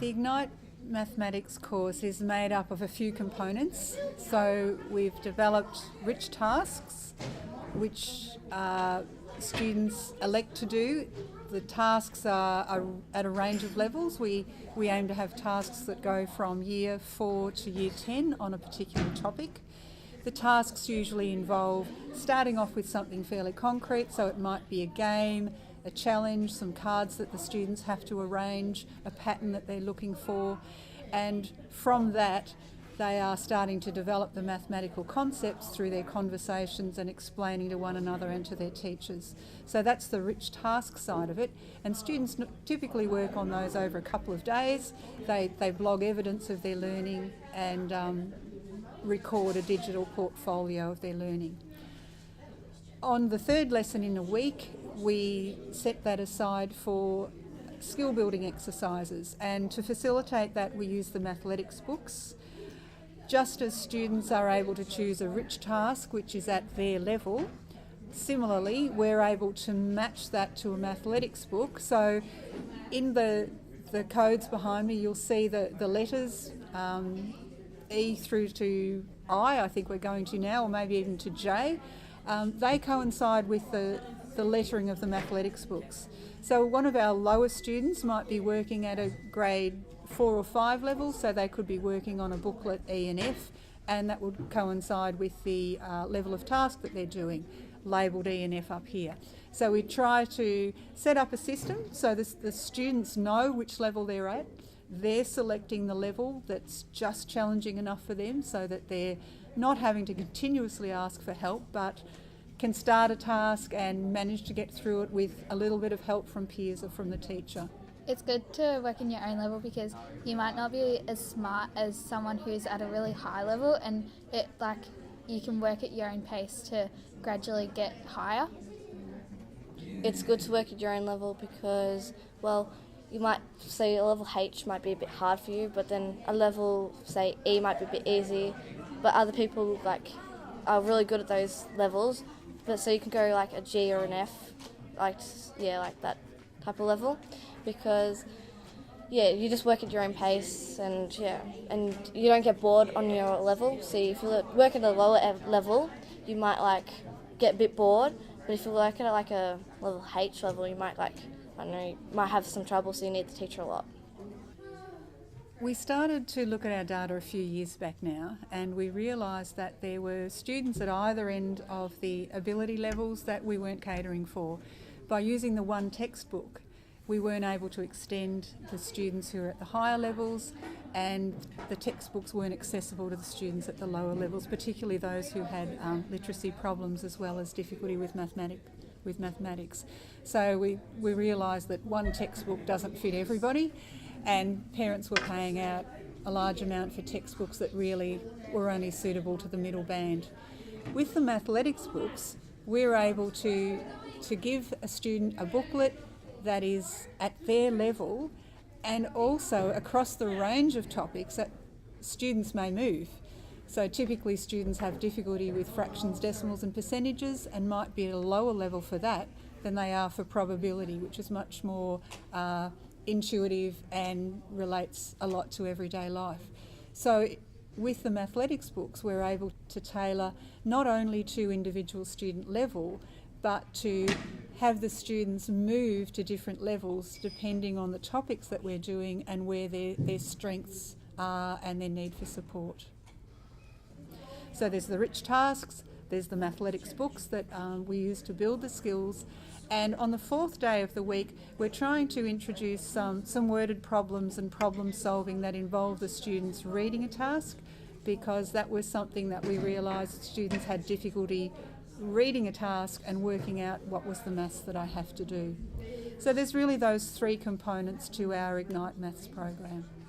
The Ignite Mathematics course is made up of a few components. So we've developed rich tasks, which students elect to do. The tasks are at a range of levels. We aim to have tasks that go from Year 4 to Year 10 on a particular topic. The tasks usually involve starting off with something fairly concrete, so it might be a game, a challenge, some cards that the students have to arrange, a pattern that they're looking for, and from that they are starting to develop the mathematical concepts through their conversations and explaining to one another and to their teachers. So that's the rich task side of it, and students typically work on those over a couple of days. They blog evidence of their learning and record a digital portfolio of their learning. On the third lesson in a week, we set that aside for skill building exercises, and to facilitate that we use the Mathematics books. Just as students are able to choose a rich task which is at their level, similarly we're able to match that to a mathematics book. So in the codes behind me you'll see the letters E through to I think we're going to now, or maybe even to J. They coincide with the lettering of the mathematics books. So one of our lowest students might be working at a grade 4 or 5 level, so they could be working on a booklet E and F, and that would coincide with the level of task that they're doing, labelled E and F up here. So we try to set up a system so the students know which level they're at. They're selecting the level that's just challenging enough for them so that they're not having to continuously ask for help, but can start a task and manage to get through it with a little bit of help from peers or from the teacher. It's good to work in your own level because you might not be as smart as someone who's at a really high level, and you can work at your own pace to gradually get higher. It's good to work at your own level because, well, you might say a level H might be a bit hard for you, but then a level, say, E might be a bit easy, but other people are really good at those levels. But so you can go like a G or an F, like that type of level, because you just work at your own pace and you don't get bored on your level. So if you work at a lower level, you might get a bit bored, but if you work at a level H level, you might you might have some trouble, so you need the teacher a lot. We started to look at our data a few years back now, and we realised that there were students at either end of the ability levels that we weren't catering for. By using the one textbook, we weren't able to extend the students who are at the higher levels, and the textbooks weren't accessible to the students at the lower levels, particularly those who had literacy problems as well as difficulty with mathematics. So we realised that one textbook doesn't fit everybody, and parents were paying out a large amount for textbooks that really were only suitable to the middle band. With the mathematics books, we're able to give a student a booklet that is at their level, and also across the range of topics that students may move. So typically students have difficulty with fractions, decimals and percentages, and might be at a lower level for that than they are for probability, which is much more intuitive and relates a lot to everyday life. So with the mathematics books, we're able to tailor not only to individual student level, but to have the students move to different levels depending on the topics that we're doing and where their strengths are and their need for support. So there's the rich tasks, there's the mathematics books that we use to build the skills, and on the fourth day of the week we're trying to introduce some worded problems and problem solving that involve the students reading a task, because that was something that we realised students had difficulty reading a task and working out what was the maths that I have to do. So there's really those three components to our Ignite Maths program.